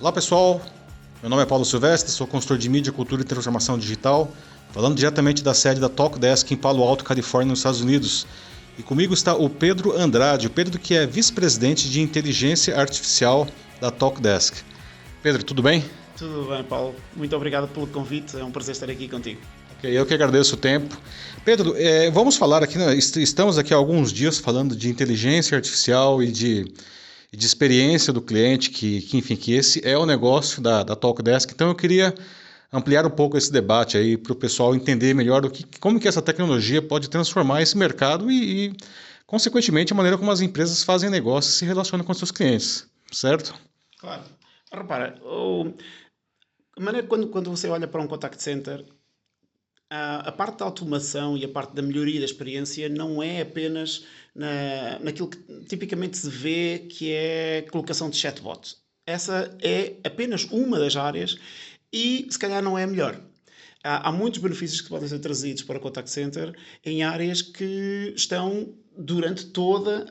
Olá pessoal, meu nome é Paulo Silvestre, sou consultor de mídia, cultura e transformação digital, falando diretamente da sede da Talkdesk em Palo Alto, Califórnia, nos Estados Unidos. E comigo está o Pedro Andrade, o Pedro que é vice-presidente de inteligência artificial da Talkdesk. Pedro, tudo bem? Tudo bem, Paulo. Muito obrigado pelo convite, é um prazer estar aqui contigo. Eu que agradeço o tempo. Pedro, vamos falar aqui, né? Estamos aqui há alguns dias falando de inteligência artificial e de experiência do cliente, enfim, que esse é o negócio da Talkdesk. Então eu queria ampliar um pouco esse debate aí para o pessoal entender melhor como que essa tecnologia pode transformar esse mercado consequentemente, a maneira como as empresas fazem negócios e se relacionam com seus clientes, certo? Claro. Repara, a maneira quando você olha para um contact center, a parte da automação e a parte da melhoria da experiência não é apenas naquilo que tipicamente se vê que é colocação de chatbots. Essa é apenas uma das áreas e se calhar não é a melhor. Há muitos benefícios que podem ser trazidos para o contact center em áreas que estão durante toda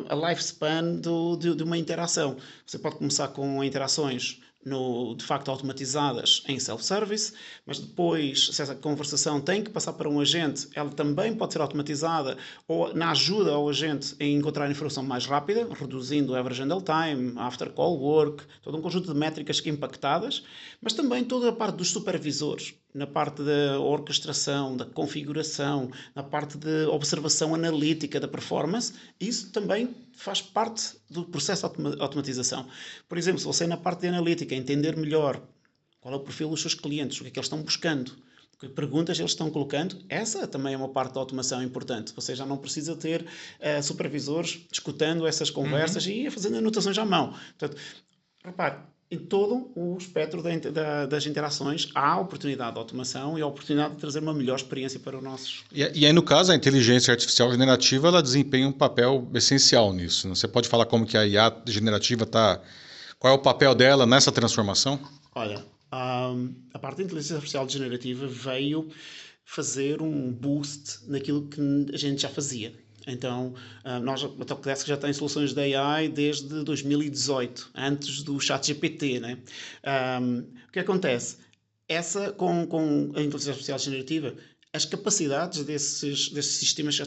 a lifespan de uma interação. Você pode começar com interações de facto automatizadas em self-service, mas depois, se essa conversação tem que passar para um agente, ela também pode ser automatizada ou na ajuda ao agente em encontrar informação mais rápida, reduzindo o average handle time, after call work, todo um conjunto de métricas impactadas, mas também toda a parte dos supervisores, na parte da orquestração, da configuração, na parte de observação analítica da performance, isso também faz parte do processo de automatização. Por exemplo, se você na parte de analítica entender melhor qual é o perfil dos seus clientes, o que é que eles estão buscando, que perguntas eles estão colocando, essa também é uma parte da automação importante. Você já não precisa ter supervisores escutando essas conversas e fazendo anotações à mão. Portanto, repare, em todo o espectro das interações há a oportunidade de automação e a oportunidade de trazer uma melhor experiência para os nossos. E aí, no caso, a inteligência artificial generativa, ela desempenha um papel essencial nisso. Você pode falar como que a IA generativa está... Qual é o papel dela nessa transformação? Olha, a parte da inteligência artificial generativa veio fazer um boost naquilo que a gente já fazia. Então, a Talkdesk já tem soluções de AI desde 2018, antes do ChatGPT, né? O que acontece? Com a inteligência artificial generativa, as capacidades desses sistemas que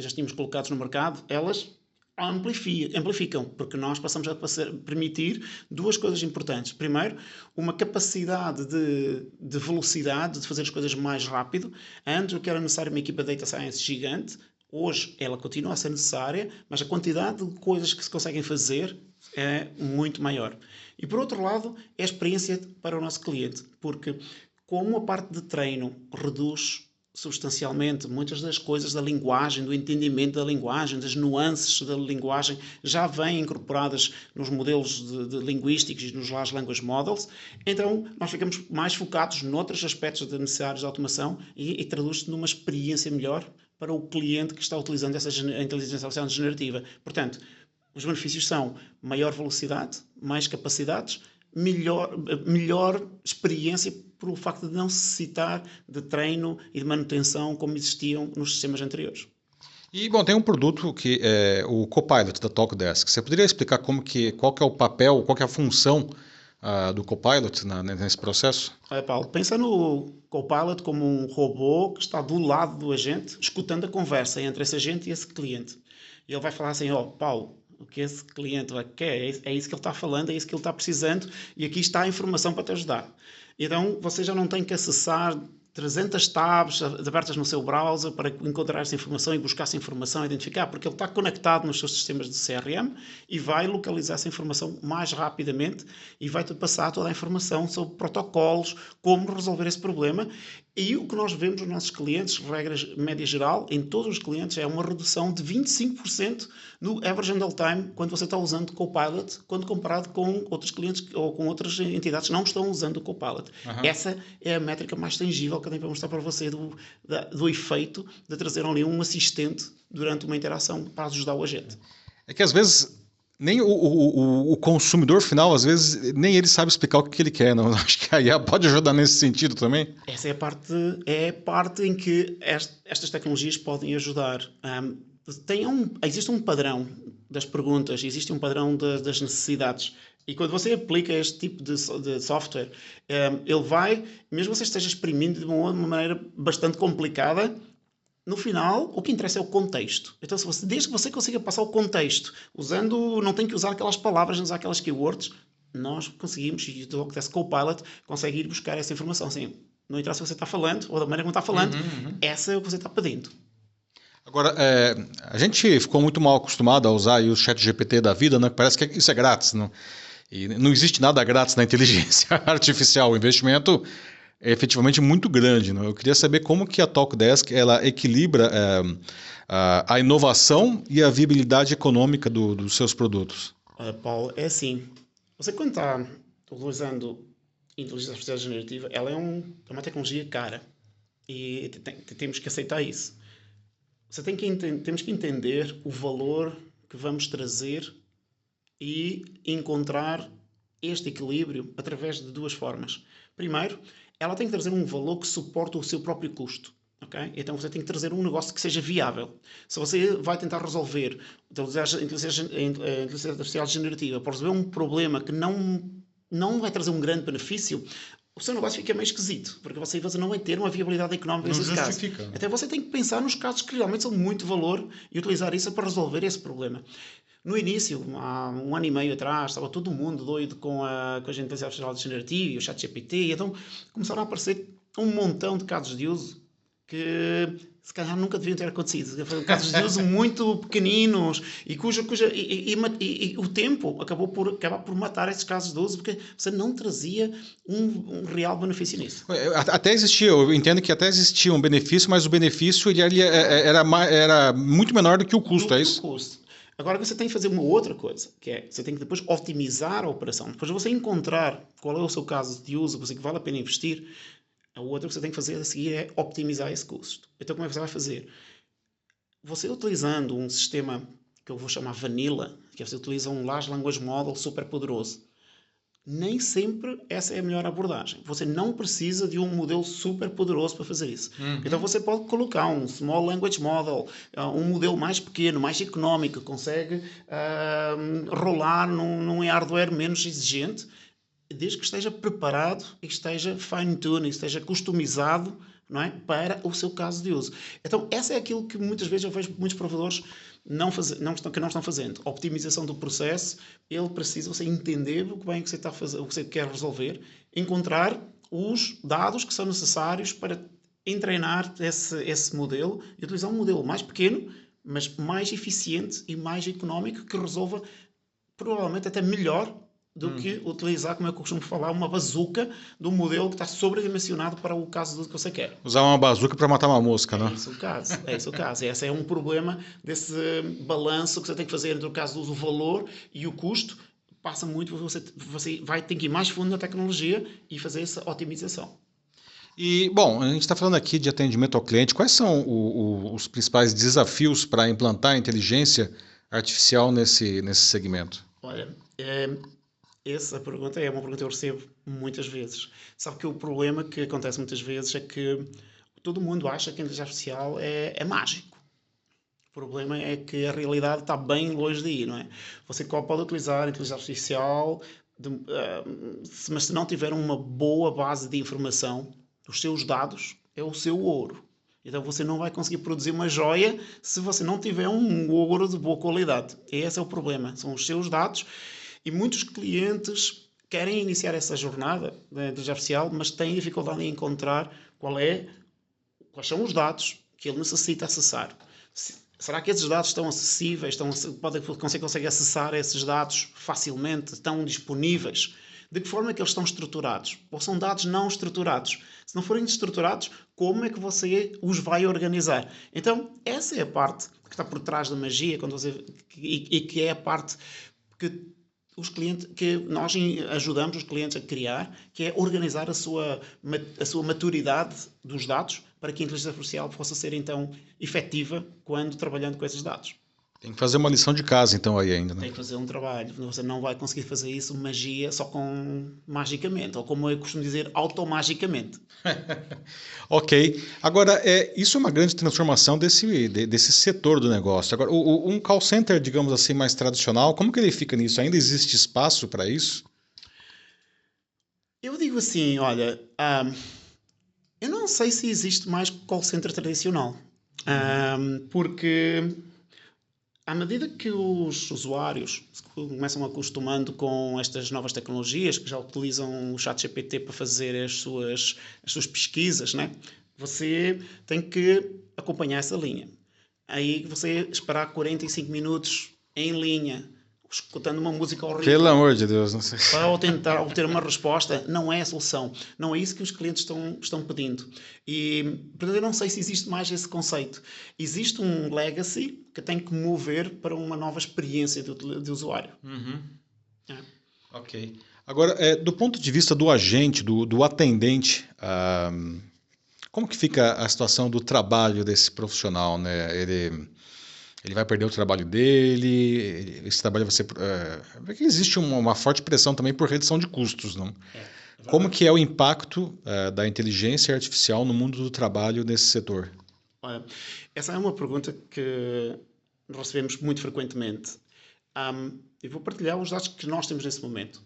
já tínhamos colocados no mercado, elas amplificam, porque nós passamos a permitir duas coisas importantes. Primeiro, uma capacidade de velocidade, de fazer as coisas mais rápido. Antes, o que era necessário uma equipa de data science gigante, hoje ela continua a ser necessária, mas a quantidade de coisas que se conseguem fazer é muito maior. E por outro lado, é a experiência para o nosso cliente, porque como a parte de treino reduz substancialmente muitas das coisas da linguagem, do entendimento da linguagem, das nuances da linguagem já vêm incorporadas nos modelos de linguísticos e nos large language models, então nós ficamos mais focados noutros aspectos necessários de automação e traduz-se numa experiência melhor para o cliente que está utilizando essa inteligência artificial generativa. Portanto, os benefícios são maior velocidade, mais capacidades, melhor experiência pelo facto de não necessitar de treino e de manutenção como existiam nos sistemas anteriores. E, bom, tem um produto que é o Copilot da Talkdesk. Você poderia explicar qual que é o papel, qual que é a função do Copilot nesse processo? Paulo, pensa no Copilot como um robô que está do lado do agente, escutando a conversa entre esse agente e esse cliente. E ele vai falar assim, Paulo, o que esse cliente quer, é isso que ele está falando, é isso que ele está precisando e aqui está a informação para te ajudar. Então você já não tem que acessar 300 tabs abertas no seu browser para encontrar essa informação e buscar essa informação, identificar, porque ele está conectado nos seus sistemas de CRM e vai localizar essa informação mais rapidamente e vai-te passar toda a informação sobre protocolos, como resolver esse problema. E o que nós vemos nos nossos clientes, regra média geral, em todos os clientes, é uma redução de 25% no average handle time quando você está usando o Copilot, quando comparado com outros clientes ou com outras entidades que não estão usando o Copilot. Essa é a métrica mais tangível que eu tenho para mostrar para você do efeito de trazer ali um assistente durante uma interação para ajudar o agente. É que às vezes nem o consumidor final, às vezes, nem ele sabe explicar o que ele quer. Não? Acho que a IA pode ajudar nesse sentido também. Essa é a parte em que estas tecnologias podem ajudar. Existe um padrão das perguntas, existe um padrão das necessidades. E quando você aplica este tipo de software, ele vai, mesmo que você esteja exprimindo de uma maneira bastante complicada, no final, o que interessa é o contexto. Então, desde que você consiga passar o contexto, não tem que usar aquelas palavras, não usar aquelas keywords, nós conseguimos, e o Autodesk Copilot consegue ir buscar essa informação. Assim, não interessa o que você está falando, ou da maneira como está falando, essa é o que você está pedindo. Agora, a gente ficou muito mal acostumado a usar aí o chat GPT da vida, né? Parece que isso é grátis, não? E não existe nada grátis na inteligência artificial. O investimento é efetivamente muito grande, né? Eu queria saber como que a Talkdesk ela equilibra a inovação e a viabilidade econômica dos seus produtos. Paulo, é assim. Você quando está utilizando inteligência artificial generativa, ela é uma tecnologia cara. E temos que aceitar isso. Temos que entender o valor que vamos trazer e encontrar este equilíbrio através de duas formas. Primeiro, ela tem que trazer um valor que suporte o seu próprio custo. Okay? Então você tem que trazer um negócio que seja viável. Se você vai tentar resolver a inteligência artificial generativa para resolver um problema que não vai trazer um grande benefício, o seu negócio fica meio esquisito, porque você não vai ter uma viabilidade económica nesse caso. Até você tem que pensar nos casos que realmente são de muito valor e utilizar isso para resolver esse problema. No início, há um ano e meio atrás, estava todo mundo doido com a inteligência artificial generativa e o ChatGPT, então começaram a aparecer um montão de casos de uso que se calhar nunca deviam ter acontecido. Foram casos de uso muito pequeninos e o tempo acabou por matar esses casos de uso porque você não trazia um real benefício nisso. Até existia, eu entendo que até existia um benefício, mas o benefício era muito menor do que o custo, é isso? Agora você tem que fazer uma outra coisa, que é, você tem que depois otimizar a operação. Depois de você encontrar qual é o seu caso de uso, que vale a pena investir, a outra que você tem que fazer a seguir é optimizar esse custo. Então como é que você vai fazer? Você utilizando um sistema que eu vou chamar Vanilla, que você utiliza um Large Language Model super poderoso, nem sempre essa é a melhor abordagem. Você não precisa de um modelo super poderoso para fazer isso. Então você pode colocar um Small Language Model, um modelo mais pequeno, mais económico, que consegue rolar num hardware menos exigente, desde que esteja preparado e que esteja fine-tuned, esteja customizado, não é, para o seu caso de uso. Então, essa é aquilo que muitas vezes eu vejo muitos provedores que não estão fazendo. A optimização do processo, ele precisa você entender o que bem que você está a fazer, o que você quer resolver, encontrar os dados que são necessários para treinar esse modelo e utilizar um modelo mais pequeno, mas mais eficiente e mais económico que resolva provavelmente até melhor do que utilizar, como eu costumo falar, uma bazuca de um modelo que está sobredimensionado para o caso do que você quer. Usar uma bazuca para matar uma mosca, né? É isso o caso. Esse é um problema desse balanço que você tem que fazer entre o caso do valor e o custo. Passa muito, você vai ter que ir mais fundo na tecnologia e fazer essa otimização. E, bom, a gente está falando aqui de atendimento ao cliente. Quais são os principais desafios para implantar a inteligência artificial nesse segmento? Olha, essa pergunta é uma pergunta que eu recebo muitas vezes. Sabe que o problema que acontece muitas vezes é que todo mundo acha que a inteligência artificial é mágico. O problema é que a realidade está bem longe daí, não é? Você pode utilizar a inteligência artificial, mas se não tiver uma boa base de informação, os seus dados é o seu ouro. Então você não vai conseguir produzir uma joia se você não tiver um ouro de boa qualidade. Esse é o problema, são os seus dados. E muitos clientes querem iniciar essa jornada da inteligência artificial, mas têm dificuldade em encontrar quais são os dados que ele necessita acessar. Será que esses dados estão acessíveis? Consegue acessar esses dados facilmente? Estão disponíveis? De que forma é que eles estão estruturados? Ou são dados não estruturados? Se não forem estruturados, como é que você os vai organizar? Então, essa é a parte que está por trás da magia e que é a parte que nós ajudamos os clientes a criar, que é organizar a sua maturidade dos dados para que a inteligência artificial possa ser então efetiva quando trabalhando com esses dados. Tem que fazer uma lição de casa, então, aí ainda, né? Tem que fazer um trabalho. Você não vai conseguir fazer isso magia só com magicamente, ou como eu costumo dizer, automagicamente. Ok. Agora, isso é uma grande transformação desse setor do negócio. Agora, um call center, digamos assim, mais tradicional, como que ele fica nisso? Ainda existe espaço para isso? Eu digo assim, olha, eu não sei se existe mais call center tradicional. Porque à medida que os usuários se começam acostumando com estas novas tecnologias, que já utilizam o ChatGPT para fazer as suas pesquisas, né? Você tem que acompanhar essa linha. Aí você esperar 45 minutos em linha, escutando uma música Pelo horrível, amor de Deus, não sei. para tentar obter uma resposta, não é a solução. Não é isso que os clientes estão pedindo. E, portanto, eu não sei se existe mais esse conceito. Existe um legacy que tem que mover para uma nova experiência de usuário. É. Ok. Agora, do ponto de vista do agente, do atendente, como que fica a situação do trabalho desse profissional, né? Ele vai perder o trabalho dele, esse trabalho vai ser... porque existe uma forte pressão também por redução de custos, não? É Como verdade. que é o impacto da inteligência artificial no mundo do trabalho nesse setor? Olha, essa é uma pergunta que recebemos muito frequentemente. Eu vou partilhar os dados que nós temos nesse momento.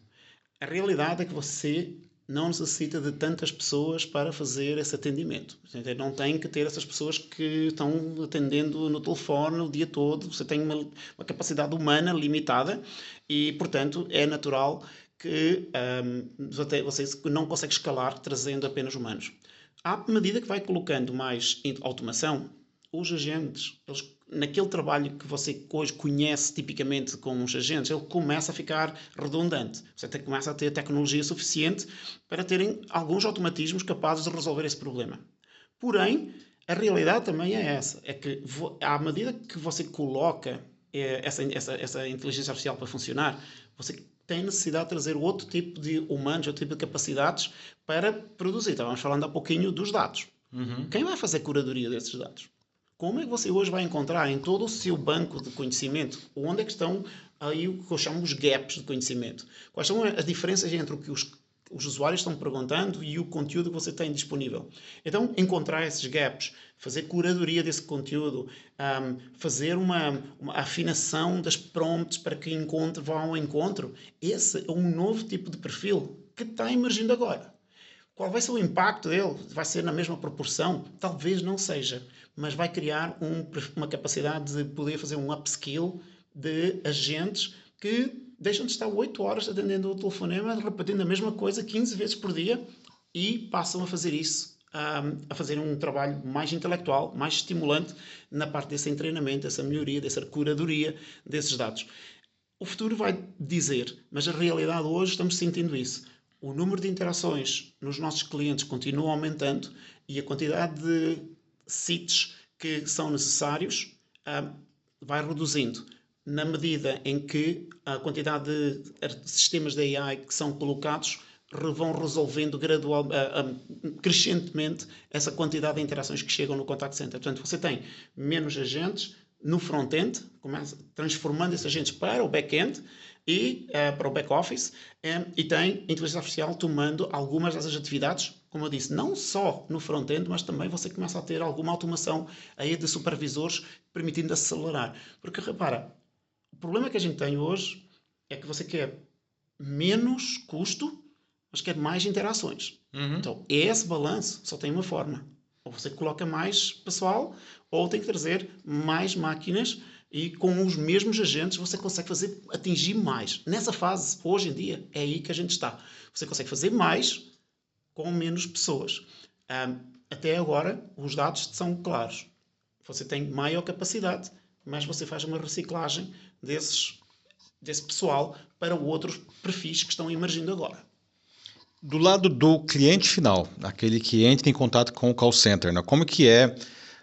A realidade é que você não necessita de tantas pessoas para fazer esse atendimento. Você não tem que ter essas pessoas que estão atendendo no telefone o dia todo. Você tem uma capacidade humana limitada e, portanto, é natural que você não consegue escalar trazendo apenas humanos. À medida que vai colocando mais automação, os agentes, naquele trabalho que você hoje conhece tipicamente com os agentes, ele começa a ficar redundante. Você começa a ter tecnologia suficiente para terem alguns automatismos capazes de resolver esse problema. Porém, a realidade também é essa, é que à medida que você coloca essa inteligência artificial para funcionar, você tem necessidade de trazer outro tipo de humanos, outro tipo de capacidades para produzir. Estávamos falando há pouquinho dos dados. Quem vai fazer curadoria desses dados? Como é que você hoje vai encontrar em todo o seu banco de conhecimento onde é que estão aí o que eu chamo os gaps de conhecimento? Quais são as diferenças entre o que os usuários estão perguntando e o conteúdo que você tem disponível? Então, encontrar esses gaps, fazer curadoria desse conteúdo, fazer uma afinação das prompts para que vá ao encontro, esse é um novo tipo de perfil que está emergindo agora. Qual vai ser o impacto dele? Vai ser na mesma proporção? Talvez não seja, mas vai criar uma capacidade de poder fazer um upskill de agentes que deixam de estar 8 horas atendendo o telefonema, repetindo a mesma coisa 15 vezes por dia e passam a fazer isso, a fazer um trabalho mais intelectual, mais estimulante na parte desse treinamento, dessa melhoria, dessa curadoria desses dados. O futuro vai dizer, mas a realidade hoje estamos sentindo isso. O número de interações nos nossos clientes continua aumentando e a quantidade de seats que são necessários vai reduzindo na medida em que a quantidade de sistemas de AI que são colocados vão resolvendo crescentemente essa quantidade de interações que chegam no contact center. Portanto, você tem menos agentes no front-end, transformando esses agentes para o back-end e para o back-office, e tem inteligência artificial tomando algumas dessas atividades, como eu disse, não só no front-end, mas também você começa a ter alguma automação aí de supervisores, permitindo acelerar. Porque, repara, o problema que a gente tem hoje é que você quer menos custo, mas quer mais interações. Então, esse balanço só tem uma forma. Ou você coloca mais pessoal, ou tem que trazer mais máquinas e com os mesmos agentes você consegue atingir mais. Nessa fase, hoje em dia, é aí que a gente está. Você consegue fazer mais com menos pessoas. Até agora, os dados são claros. Você tem maior capacidade, mas você faz uma reciclagem desse pessoal para outros perfis que estão emergindo agora. Do lado do cliente final, aquele que entra em contato com o call center, né? Como que é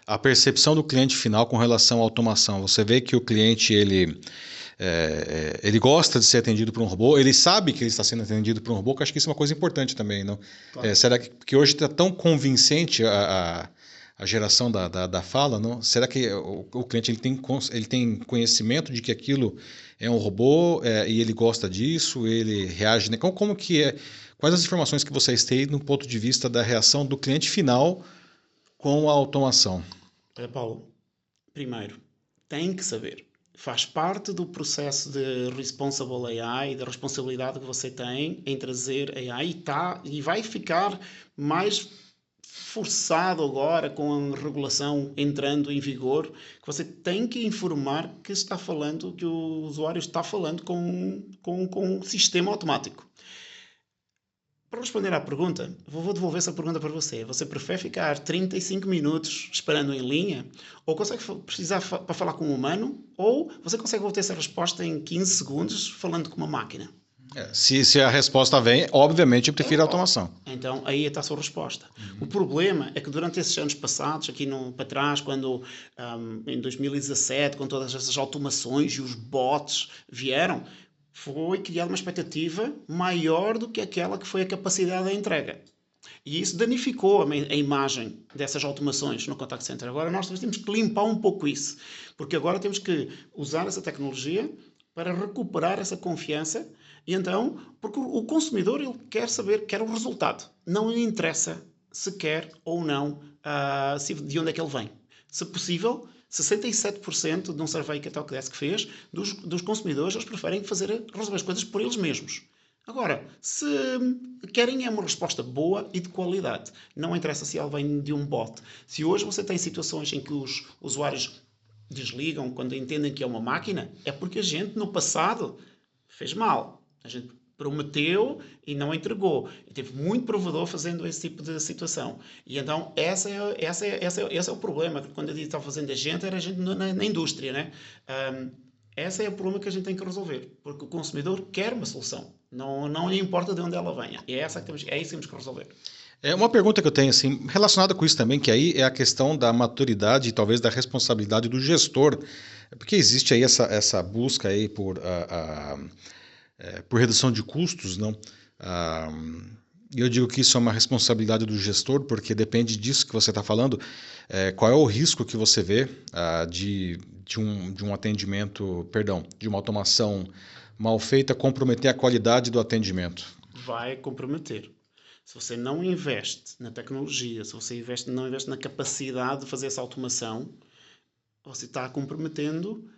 a percepção do cliente final com relação à automação? Você vê que o cliente ele gosta de ser atendido por um robô, ele sabe que ele está sendo atendido por um robô, que eu acho que isso é uma coisa importante também, não? Claro. Será que hoje está tão convincente a a geração da fala, não? Será que o cliente ele tem conhecimento de que aquilo é um robô e ele gosta disso, ele reage, né? Como que é? Quais as informações que vocês têm no ponto de vista da reação do cliente final com a automação? Olha, Paulo, primeiro, tem que saber. Faz parte do processo de Responsible AI, da responsabilidade que você tem em trazer AI e vai ficar mais forçado agora com a regulação entrando em vigor, que você tem que informar que está falando, que o usuário está falando com um sistema automático. Para responder à pergunta, vou devolver essa pergunta para você. Você prefere ficar 35 minutos esperando em linha? Ou consegue precisar para falar com um humano? Ou você consegue obter essa resposta em 15 segundos falando com uma máquina? Se a resposta vem, obviamente eu prefiro a automação. Então, aí está a sua resposta. O problema é que durante esses anos passados, para trás, quando em 2017, com todas essas automações e os bots vieram, foi criada uma expectativa maior do que aquela que foi a capacidade da entrega. E isso danificou a imagem dessas automações no contact center. Agora nós temos que limpar um pouco isso, porque agora temos que usar essa tecnologia para recuperar essa confiança. E então, porque o consumidor ele quer saber, quer o resultado. Não lhe interessa se quer ou não de onde é que ele vem. Se possível, 67% de um survey que a Talkdesk fez dos consumidores, eles preferem resolver as coisas por eles mesmos. Agora, se querem é uma resposta boa e de qualidade. Não interessa se ela vem de um bot. Se hoje você tem situações em que os usuários desligam quando entendem que é uma máquina, é porque a gente no passado fez mal. A gente prometeu e não entregou. E teve muito provador fazendo esse tipo de situação. E então, esse é o problema. Quando eu digo que está fazendo a gente, era a gente na indústria, né? Esse é o problema que a gente tem que resolver. Porque o consumidor quer uma solução. Não lhe importa de onde ela venha. E é isso que temos que resolver. É uma pergunta que eu tenho, assim, relacionada com isso também, que aí é a questão da maturidade e talvez da responsabilidade do gestor. Porque existe aí essa busca aí por redução de custos, não? E eu digo que isso é uma responsabilidade do gestor, porque depende disso que você está falando. Qual é o risco que você vê de um atendimento, perdão, de uma automação mal feita comprometer a qualidade do atendimento? Vai comprometer. Se você não investe na tecnologia, se você não investe na capacidade de fazer essa automação, você está comprometendo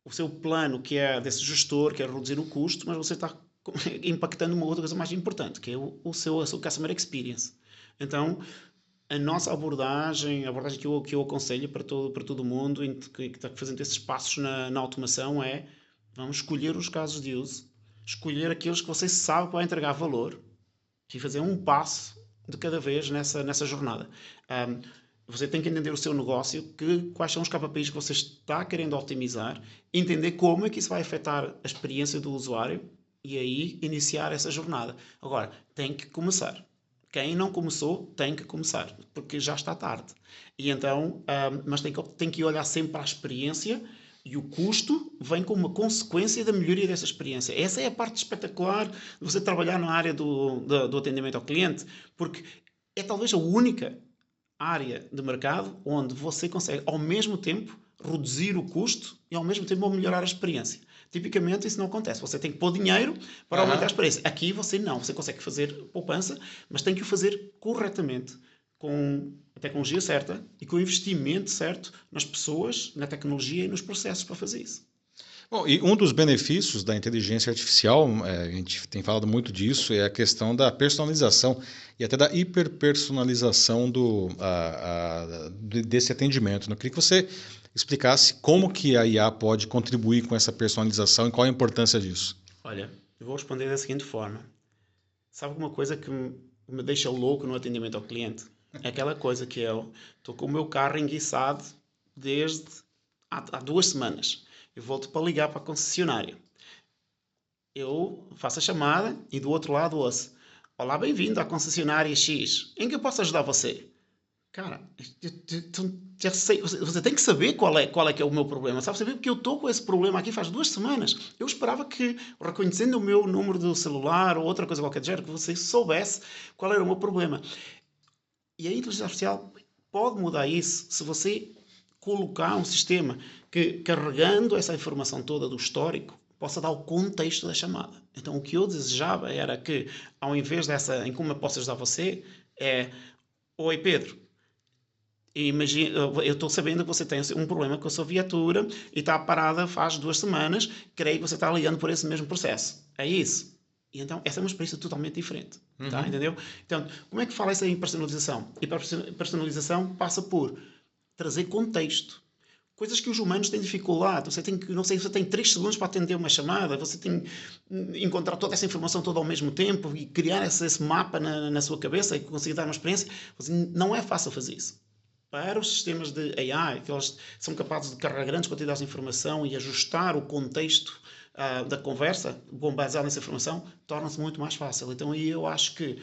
o seu plano, que é desse gestor, que é reduzir o custo, mas você está impactando uma outra coisa mais importante, que é a sua Customer Experience. Então, a nossa abordagem, a abordagem que eu aconselho para todo mundo que está fazendo esses passos na automação é: vamos escolher os casos de uso, escolher aqueles que você sabe que vai entregar valor e fazer um passo de cada vez nessa jornada. Você tem que entender o seu negócio, quais são os KPIs que você está querendo otimizar, entender como é que isso vai afetar a experiência do usuário e aí iniciar essa jornada. Agora, tem que começar. Quem não começou, tem que começar, porque já está tarde. E então, mas tem que olhar sempre para a experiência e o custo vem como uma consequência da melhoria dessa experiência. Essa é a parte espetacular de você trabalhar na área do atendimento ao cliente, porque é talvez a única área de mercado onde você consegue, ao mesmo tempo, reduzir o custo e, ao mesmo tempo, melhorar a experiência. Tipicamente, isso não acontece. Você tem que pôr dinheiro para aumentar a experiência. Aqui, você não. Você consegue fazer poupança, mas tem que o fazer corretamente, com a tecnologia certa e com o investimento certo nas pessoas, na tecnologia e nos processos para fazer isso. Bom, e um dos benefícios da inteligência artificial, a gente tem falado muito disso, é a questão da personalização e até da hiperpersonalização desse atendimento. Eu queria que você explicasse como que a IA pode contribuir com essa personalização e qual a importância disso. Olha, eu vou responder da seguinte forma. Sabe alguma coisa que me deixa louco no atendimento ao cliente? É aquela coisa que eu estou com o meu carro enguiçado desde há 2 semanas. Eu volto para ligar para a concessionária. Eu faço a chamada e do outro lado ouço: olá, bem-vindo à concessionária X. Em que eu posso ajudar você? Cara, já sei, você tem que saber qual é que é o meu problema. Sabe saber? Porque eu estou com esse problema aqui faz 2 semanas. Eu esperava que, reconhecendo o meu número do celular ou outra coisa qualquer de género, que você soubesse qual era o meu problema. E a inteligência artificial pode mudar isso se você colocar um sistema que, carregando essa informação toda do histórico, possa dar o contexto da chamada. Então, o que eu desejava era que, ao invés dessa, em como eu posso ajudar você, oi Pedro, imagina, eu estou sabendo que você tem um problema com a sua viatura e está parada faz 2 semanas, creio que você está ligando por esse mesmo processo. É isso. E então, essa é uma experiência totalmente diferente. Tá? Entendeu? Então, como é que fala isso aí em personalização? E personalização passa por trazer contexto. Coisas que os humanos têm dificuldade. Você tem que, não sei, você tem 3 segundos para atender uma chamada, você tem que encontrar toda essa informação toda ao mesmo tempo e criar esse mapa na sua cabeça e conseguir dar uma experiência. Não é fácil fazer isso. Para os sistemas de AI, que eles são capazes de carregar grandes quantidades de informação e ajustar o contexto da conversa, baseado nessa informação, torna-se muito mais fácil. Então, aí eu acho que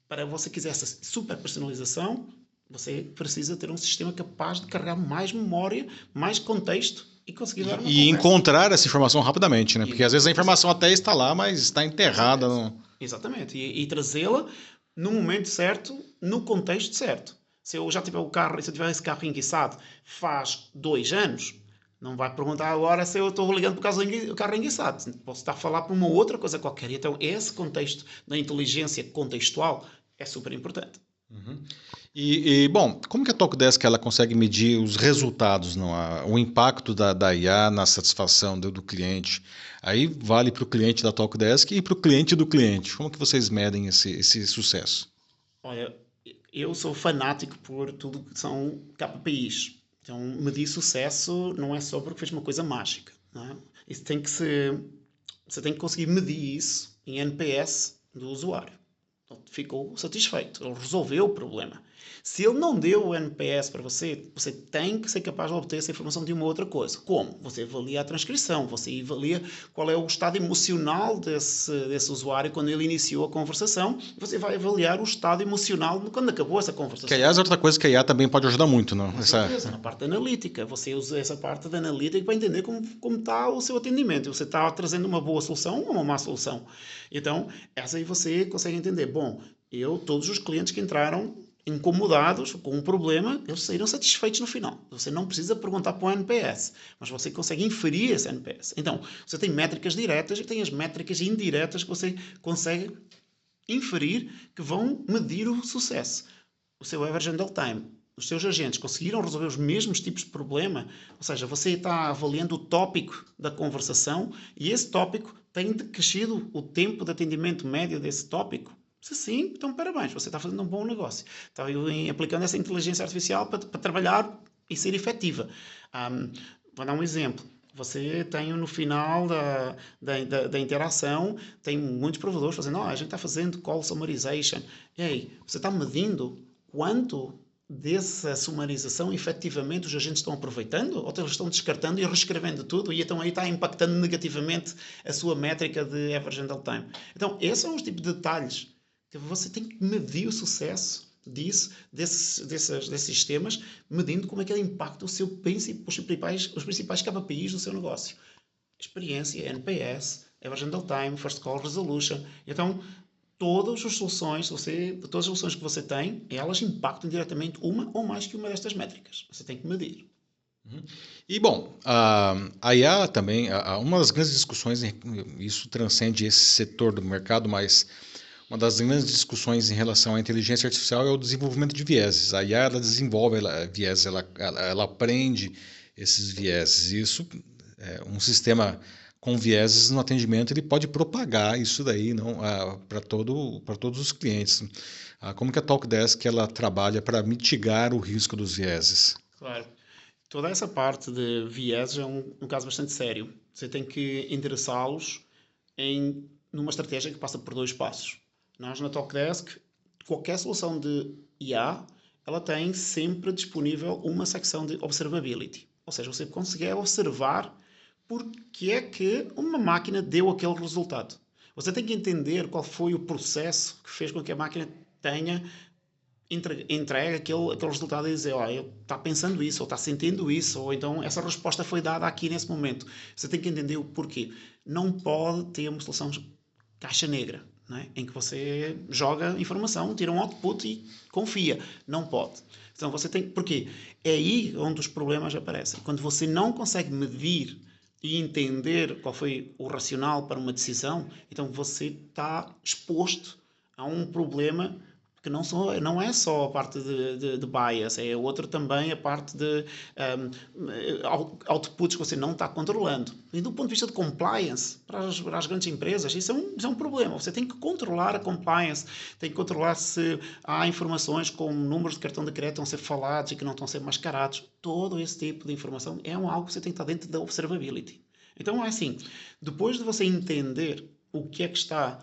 para você quiser essa super personalização, você precisa ter um sistema capaz de carregar mais memória, mais contexto e conseguir dar uma E conversa. encontrar essa informação rapidamente, né? Porque às vezes a informação até está lá, mas está enterrada. Exatamente. E trazê-la no momento certo, no contexto certo. Se eu já tiver o carro, se eu tiver esse carro enguiçado faz 2 anos, não vai perguntar agora se eu estou ligando por causa do carro enguiçado. Posso estar a falar por uma outra coisa qualquer. Então, esse contexto da inteligência contextual é super importante. Bom, como que a Talkdesk ela consegue medir os resultados, não? O impacto da IA na satisfação do cliente? Aí vale para o cliente da Talkdesk e para o cliente do cliente. Como que vocês medem esse sucesso? Olha, eu sou fanático por tudo que são KPIs. Então, medir sucesso não é só porque fez uma coisa mágica. Não é? Isso tem que você tem que conseguir medir isso em NPS do usuário. Ele ficou satisfeito, ele resolveu o problema. Se ele não deu o NPS para você, você tem que ser capaz de obter essa informação de uma outra coisa. Como? Você avalia a transcrição, você avalia qual é o estado emocional desse usuário quando ele iniciou a conversação, e você vai avaliar o estado emocional quando acabou essa conversação. Que aliás é outra coisa que a IA também pode ajudar muito, não? Com certeza, na parte analítica. Você usa essa parte da analítica para entender como está o seu atendimento. Você está trazendo uma boa solução ou uma má solução. Então, essa aí você consegue entender. Bom, todos os clientes que entraram incomodados com um problema, eles saíram satisfeitos no final. Você não precisa perguntar para o NPS, mas você consegue inferir esse NPS. Então, você tem métricas diretas e tem as métricas indiretas que você consegue inferir que vão medir o sucesso. O seu average handle time. Os seus agentes conseguiram resolver os mesmos tipos de problema, ou seja, você está avaliando o tópico da conversação e esse tópico tem crescido o tempo de atendimento médio desse tópico. Se sim, então parabéns, você está fazendo um bom negócio. Está aplicando essa inteligência artificial para trabalhar e ser efetiva. Vou dar um exemplo. Você tem no final da interação, tem muitos provedores fazendo, a gente está fazendo call summarization. E aí, você está medindo quanto dessa sumarização efetivamente os agentes estão aproveitando ou eles estão descartando e reescrevendo tudo e então aí está impactando negativamente a sua métrica de average handle time. Então, esses são os tipos de detalhes que você tem que medir o sucesso desses sistemas, medindo como é que ele impacta os principais KPIs do seu negócio. Experiência, NPS, average handle time, first call resolution. Então, todas as soluções que você tem, elas impactam diretamente uma ou mais que uma destas métricas. Você tem que medir. E bom, a IA também, uma das grandes discussões, isso transcende esse setor do mercado, mas uma das grandes discussões em relação à inteligência artificial é o desenvolvimento de vieses. A IA ela desenvolve vieses, ela aprende esses vieses. Isso, um sistema com vieses no atendimento, ele pode propagar isso daí para todos os clientes. Como que a Talkdesk ela trabalha para mitigar o risco dos vieses? Claro. Toda essa parte de vieses é um caso bastante sério. Você tem que endereçá-los numa estratégia que passa por 2 passos. Nós, na Talkdesk, qualquer solução de IA, ela tem sempre disponível uma secção de observability. Ou seja, você consegue observar porque é que uma máquina deu aquele resultado. Você tem que entender qual foi o processo que fez com que a máquina tenha entregue aquele resultado e dizer, ele está pensando isso, ou está sentindo isso, ou então essa resposta foi dada aqui nesse momento. Você tem que entender o porquê. Não pode ter uma solução caixa negra. não é? Em que você joga informação, tira um output e confia. Não pode. Então você tem... Porquê? É aí onde os problemas aparecem. Quando você não consegue medir e entender qual foi o racional para uma decisão, então você está exposto a um problema que não é só a parte de bias, é outro também a parte de outputs que você não está controlando. E do ponto de vista de compliance, para as grandes empresas, isso é um problema. Você tem que controlar a compliance, tem que controlar se há informações como números de cartão de crédito que estão a ser falados e que não estão a ser mascarados. Todo esse tipo de informação é algo que você tem que estar dentro da observability. Então é assim, depois de você entender o que é que está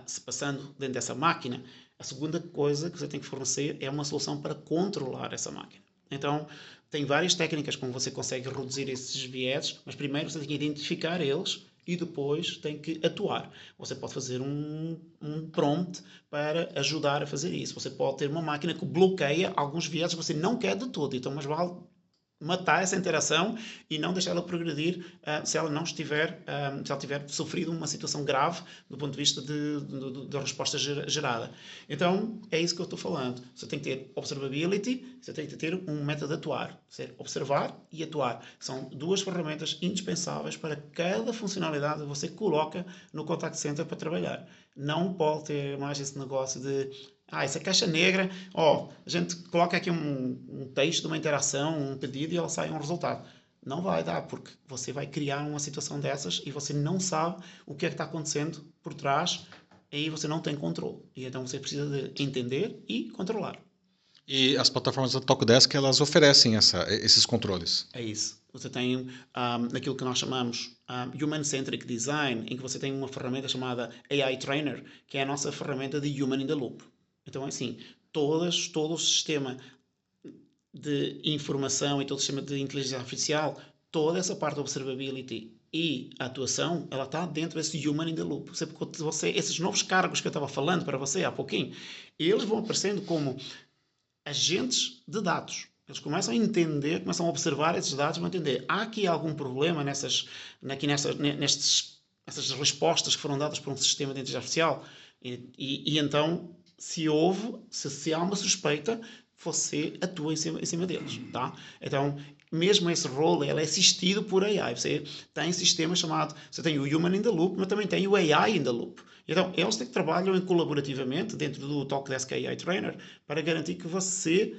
se passando dentro dessa máquina, a segunda coisa que você tem que fornecer é uma solução para controlar essa máquina. Então, tem várias técnicas como você consegue reduzir esses vieses, mas primeiro você tem que identificar eles e depois tem que atuar. Você pode fazer um prompt para ajudar a fazer isso. Você pode ter uma máquina que bloqueia alguns vieses que você não quer de todo. Então, mas vale matar essa interação e não deixá-la progredir se ela não estiver, se ela tiver sofrido uma situação grave do ponto de vista da resposta gerada. Então, é isso que eu estou falando. Você tem que ter observability, você tem que ter um método de atuar. Ser observar e atuar. São duas ferramentas indispensáveis para cada funcionalidade que você coloca no contact center para trabalhar. Não pode ter mais esse negócio de essa caixa negra, a gente coloca aqui um texto, uma interação, um pedido e ela sai um resultado. Não vai dar, porque você vai criar uma situação dessas e você não sabe o que é que está acontecendo por trás, aí você não tem controle. E então você precisa de entender e controlar. E as plataformas da Talkdesk, elas oferecem esses controles. É isso. Você tem aquilo que nós chamamos Human-Centric Design, em que você tem uma ferramenta chamada AI Trainer, que é a nossa ferramenta de Human in the Loop. Então é assim, todo o sistema de informação e todo o sistema de inteligência artificial, toda essa parte da observability e a atuação, ela está dentro desse human in the loop. Esses novos cargos que eu estava falando para você há pouquinho, eles vão aparecendo como agentes de dados. Eles começam a entender, começam a observar esses dados, vão entender, há aqui algum problema nessas respostas que foram dadas por um sistema de inteligência artificial e então se há uma suspeita, você atua em cima deles, tá? Então, mesmo esse role, ele é assistido por AI. Você tem sistemas chamados, você tem o Human in the Loop, mas também tem o AI in the Loop. Então, eles trabalham colaborativamente dentro do Talkdesk AI Trainer para garantir que você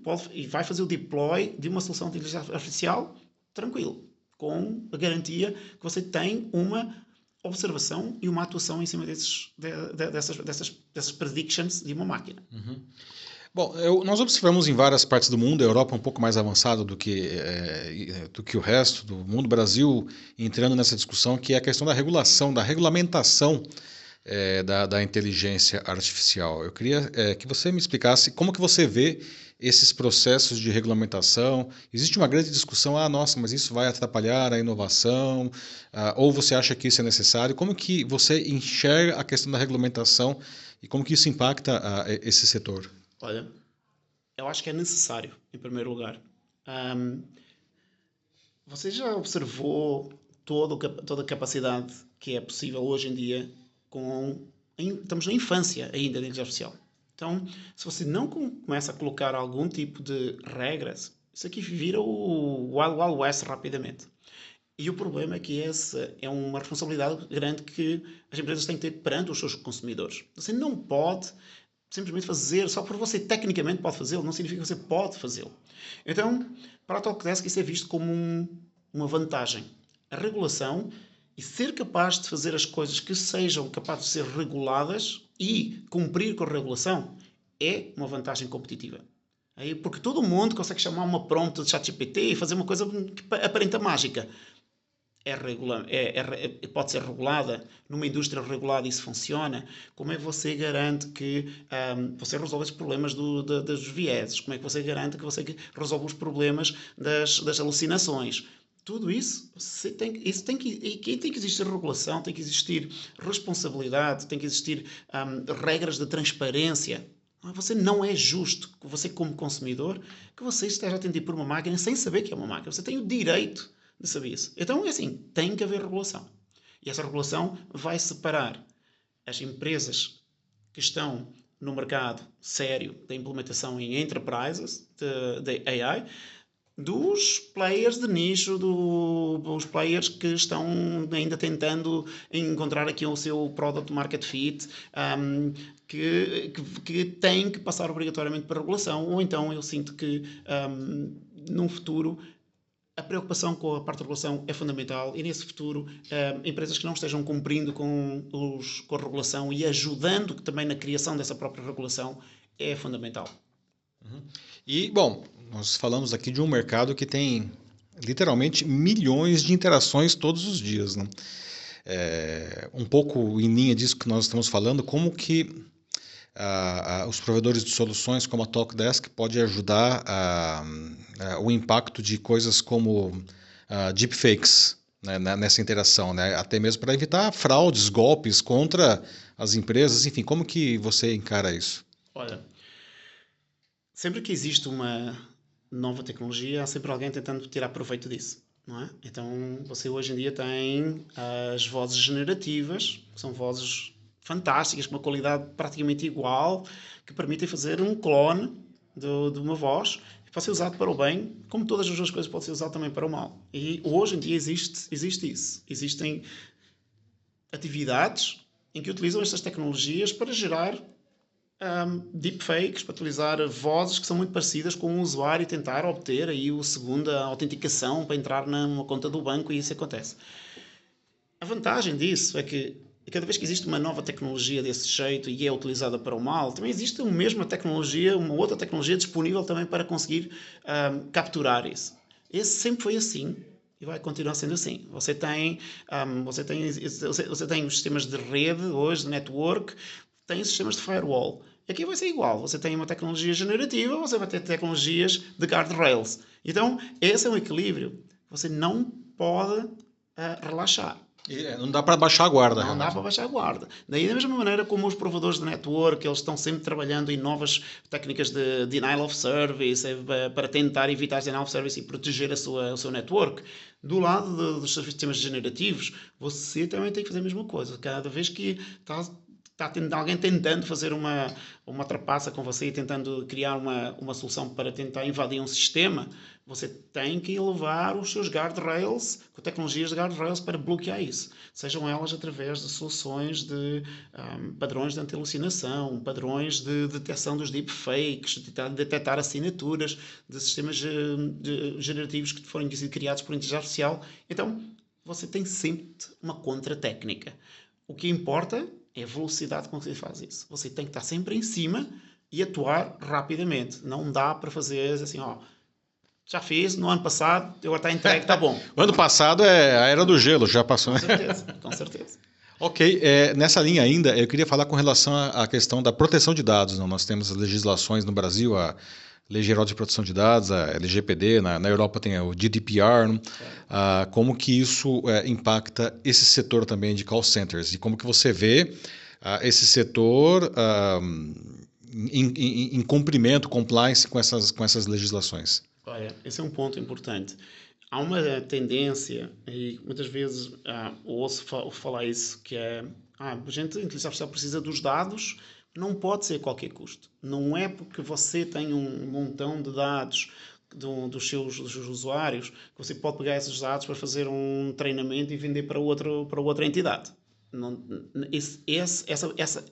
pode e vai fazer o deploy de uma solução de inteligência artificial tranquilo, com a garantia que você tem uma observação e uma atuação em cima dessas predictions de uma máquina. Uhum. Bom, nós observamos em várias partes do mundo, a Europa um pouco mais avançada do que o resto do mundo, o Brasil entrando nessa discussão, que é a questão da regulação, da regulamentação da inteligência artificial. Eu queria que você me explicasse como que você vê esses processos de regulamentação. Existe uma grande discussão, nossa, mas isso vai atrapalhar a inovação, ou você acha que isso é necessário? Como que você enxerga a questão da regulamentação e como que isso impacta esse setor? Olha, eu acho que é necessário, em primeiro lugar. Você já observou toda a capacidade que é possível hoje em dia estamos na infância ainda da inteligência artificial. Então, se você não começa a colocar algum tipo de regras, isso aqui vira o Wild Wild West rapidamente. E o problema é que essa é uma responsabilidade grande que as empresas têm que ter perante os seus consumidores. Você não pode simplesmente fazer, só por você tecnicamente pode fazê-lo, não significa que você pode fazê-lo. Então, para a Talkdesk isso é visto como uma vantagem. A regulação e ser capaz de fazer as coisas que sejam capazes de ser reguladas e cumprir com a regulação é uma vantagem competitiva. Porque todo mundo consegue chamar uma prompt de ChatGPT e fazer uma coisa que aparenta mágica. Pode ser regulada, numa indústria regulada isso funciona. Como é que você garante que você resolve os problemas dos vieses? Como é que você garante que você resolve os problemas das alucinações? Tudo isso, tem que existir regulação, tem que existir responsabilidade, tem que existir regras de transparência. Você não é justo, você como consumidor, que você esteja atendido por uma máquina sem saber que é uma máquina. Você tem o direito de saber isso. Então, é assim, tem que haver regulação. E essa regulação vai separar as empresas que estão no mercado sério da implementação em enterprises de AI, dos players de nicho, dos players que estão ainda tentando encontrar aqui o seu product market fit, que têm que passar obrigatoriamente para regulação, ou então eu sinto que num futuro a preocupação com a parte de regulação é fundamental e nesse futuro empresas que não estejam cumprindo com a regulação e ajudando também na criação dessa própria regulação é fundamental. E, bom, nós falamos aqui de um mercado que tem literalmente milhões de interações todos os dias, né? Um pouco em linha disso que nós estamos falando, como que os provedores de soluções como a Talkdesk pode ajudar o impacto de coisas como deepfakes, né, nessa interação, né? Até mesmo para evitar fraudes, golpes contra as empresas, enfim, como que você encara isso? Olha, sempre que existe uma nova tecnologia, há sempre alguém tentando tirar proveito disso, não é? Então, você hoje em dia tem as vozes generativas, que são vozes fantásticas, com uma qualidade praticamente igual, que permitem fazer um clone de uma voz, que pode ser usado para o bem, como todas as outras coisas pode ser usado também para o mal. E hoje em dia existe isso. Existem atividades em que utilizam estas tecnologias para gerar deepfakes, para utilizar vozes que são muito parecidas com o usuário e tentar obter aí a segunda autenticação para entrar numa conta do banco e isso acontece. A vantagem disso é que cada vez que existe uma nova tecnologia desse jeito e é utilizada para o mal, também existe a mesma tecnologia, uma outra tecnologia disponível também para conseguir capturar isso. Esse sempre foi assim e vai continuar sendo assim. Você tem os sistemas de rede hoje, de network, tem sistemas de firewall. Aqui vai ser igual. Você tem uma tecnologia generativa, você vai ter tecnologias de guardrails. Então, esse é um equilíbrio. Você não pode relaxar. Não dá para baixar a guarda, Não realmente. dá para baixar a guarda. Daí, da mesma maneira como os provedores de network, eles estão sempre trabalhando em novas técnicas de denial of service, para tentar evitar denial of service e proteger o seu network. Do lado dos sistemas generativos, você também tem que fazer a mesma coisa. Cada vez que está alguém tentando fazer uma trapaça com você e tentando criar uma solução para tentar invadir um sistema, você tem que elevar os seus guardrails, com tecnologias de guardrails, para bloquear isso. Sejam elas através de soluções de padrões de anti-alucinação, padrões de detecção dos deepfakes, de detectar assinaturas de sistemas generativos que foram criados por inteligência artificial. Então, você tem sempre uma contra-técnica. O que importa é a velocidade com que você faz isso. Você tem que estar sempre em cima e atuar rapidamente. Não dá para fazer assim, já fiz no ano passado, agora está entregue, está bom. O ano passado é a era do gelo, já passou. Com certeza, com certeza. Ok, nessa linha ainda, eu queria falar com relação à questão da proteção de dados. Não? Nós temos as legislações no Brasil, a Lei Geral de Proteção de Dados, a LGPD, na Europa tem o GDPR, como que isso impacta esse setor também de call centers e como que você vê esse setor em cumprimento, compliance com essas legislações. Olha, esse é um ponto importante. Há uma tendência, e muitas vezes ouço falar isso, que é a inteligência artificial precisa dos dados, não pode ser a qualquer custo. Não é porque você tem um montão de dados dos seus usuários que você pode pegar esses dados para fazer um treinamento e vender para outra entidade. Não,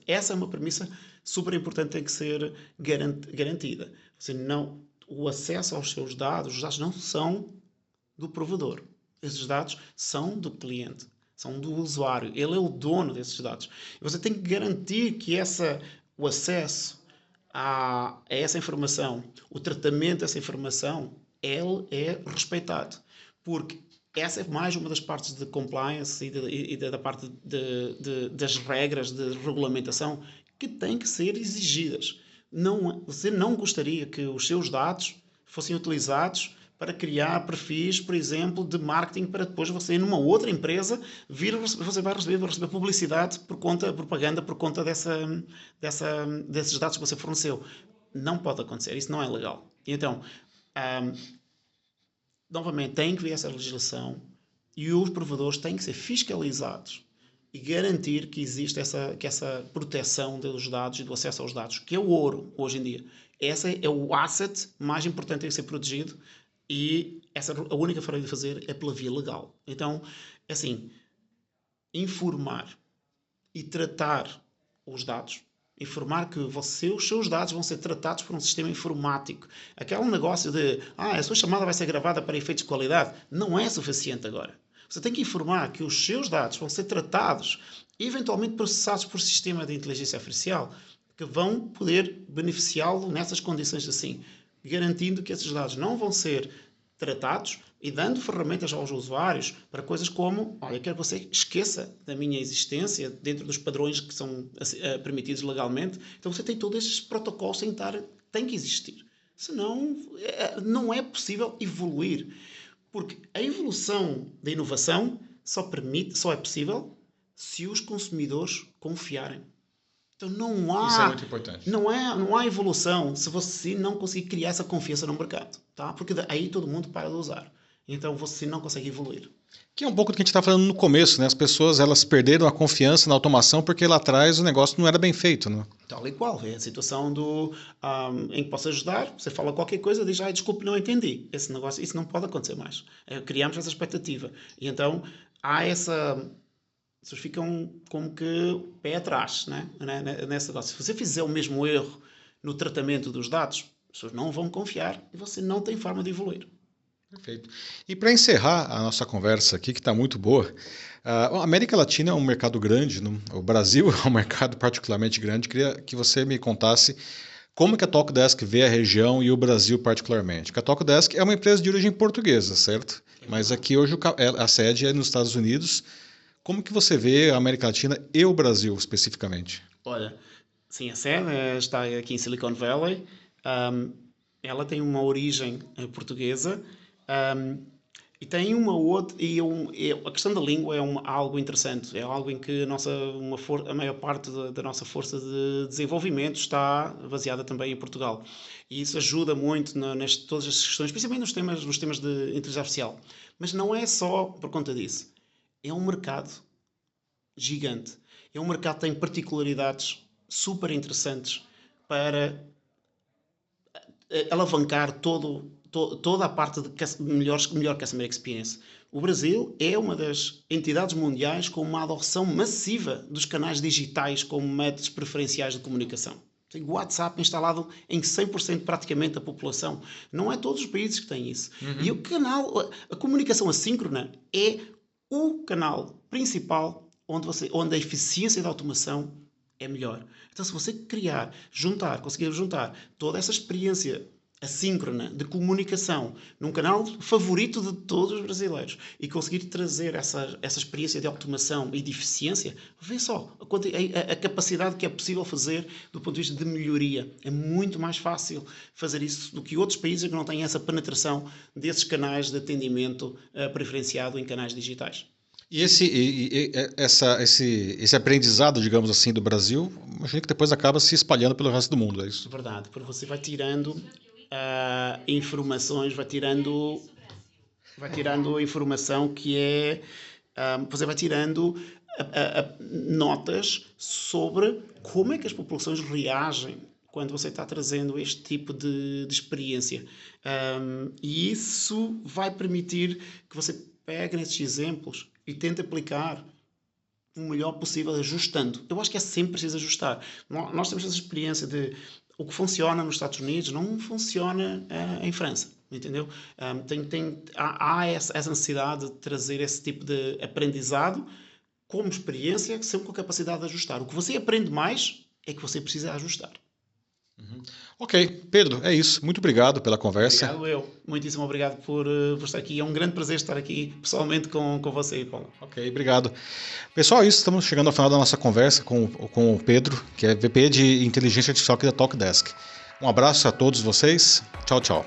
essa é uma premissa super importante, tem que ser garantida. O acesso aos seus dados, os dados não são do provedor. Esses dados são do cliente, são do usuário. Ele é o dono desses dados. E você tem que garantir que o acesso a essa informação, o tratamento dessa informação, ele é respeitado. Porque essa é mais uma das partes de compliance e da parte das regras de regulamentação que têm que ser exigidas. Você não gostaria que os seus dados fossem utilizados para criar perfis, por exemplo, de marketing para depois você, numa outra empresa, você vai receber publicidade propaganda por conta desses dados que você forneceu. Não pode acontecer, isso não é legal. Então, novamente, tem que ver essa legislação e os provedores têm que ser fiscalizados e garantir que existe que essa proteção dos dados e do acesso aos dados, que é o ouro hoje em dia. Esse é o asset mais importante a ser protegido e a única forma de fazer é pela via legal. Então, assim, informar e tratar os dados, informar que os seus dados vão ser tratados por um sistema informático. Aquele negócio de, a sua chamada vai ser gravada para efeitos de qualidade, não é suficiente agora. Você tem que informar que os seus dados vão ser tratados, eventualmente processados por sistema de inteligência artificial, que vão poder beneficiá-lo nessas condições assim, garantindo que esses dados não vão ser tratados e dando ferramentas aos usuários para coisas como, olha, quero que você esqueça da minha existência dentro dos padrões que são permitidos legalmente. Então você tem todos esses protocolos tem que existir. Senão não é possível evoluir. Porque a evolução da inovação só é possível se os consumidores confiarem. Então Isso é muito importante. Não há evolução se você não conseguir criar essa confiança no mercado, tá? Porque aí todo mundo para de usar. Então você não consegue evoluir. Que é um pouco do que a gente está falando no começo, né? As pessoas elas perderam a confiança na automação porque lá atrás o negócio não era bem feito, né? Tal e qual. É a situação em que posso ajudar, você fala qualquer coisa, diz, desculpe, não entendi. Esse negócio, isso não pode acontecer mais. Criamos essa expectativa. E então há essa... As pessoas ficam como que pé atrás, né? Nesse negócio. Se você fizer o mesmo erro no tratamento dos dados, as pessoas não vão confiar e você não tem forma de evoluir. Perfeito. E para encerrar a nossa conversa aqui, que está muito boa, a América Latina é um mercado grande, o Brasil é um mercado particularmente grande. Queria que você me contasse como que a Talkdesk vê a região e o Brasil particularmente. Porque a Talkdesk é uma empresa de origem portuguesa, certo? Mas aqui hoje a sede é nos Estados Unidos. Como que você vê a América Latina e o Brasil especificamente? Olha, sim, a sede está aqui em Silicon Valley. Ela tem uma origem portuguesa. E tem uma outra, a questão da língua é algo interessante, é algo em que a maior parte da nossa força de desenvolvimento está baseada também em Portugal. E isso ajuda muito todas as questões, principalmente nos temas de inteligência artificial. Mas não é só por conta disso. É um mercado gigante. É um mercado que tem particularidades super interessantes para alavancar toda a parte de melhor Customer Experience. O Brasil é uma das entidades mundiais com uma adoção massiva dos canais digitais como métodos preferenciais de comunicação. Tem o WhatsApp instalado em 100% praticamente da população. Não é todos os países que têm isso. Uhum. E a comunicação assíncrona é o canal principal onde a eficiência da automação é melhor. Então, se você conseguir juntar toda essa experiência assíncrona de comunicação num canal favorito de todos os brasileiros e conseguir trazer essa experiência de automação e de eficiência, vê só a capacidade que é possível fazer do ponto de vista de melhoria. É muito mais fácil fazer isso do que outros países que não têm essa penetração desses canais de atendimento preferenciado em canais digitais. E esse aprendizado, digamos assim, do Brasil, imagino que depois acaba se espalhando pelo resto do mundo, é isso? Verdade, porque você vai tirando informações, vai tirando informação que é... você vai tirando notas sobre como é que as populações reagem quando você está trazendo este tipo de experiência. E isso vai permitir que você pegue nesses exemplos e tente aplicar o melhor possível, ajustando. Eu acho que é sempre preciso ajustar. Nós temos essa experiência de o que funciona nos Estados Unidos não funciona em França, entendeu? Há essa necessidade de trazer esse tipo de aprendizado como experiência, sempre com a capacidade de ajustar. O que você aprende mais é que você precisa ajustar. Uhum. Ok, Pedro, é isso. Muito obrigado pela conversa. Obrigado eu. Muitíssimo obrigado por estar aqui. É um grande prazer estar aqui pessoalmente com você, Paulo. Ok, obrigado. Pessoal, é isso. Estamos chegando ao final da nossa conversa com o Pedro, que é VP de Inteligência Artificial aqui da Talkdesk. Um abraço a todos vocês. Tchau, tchau.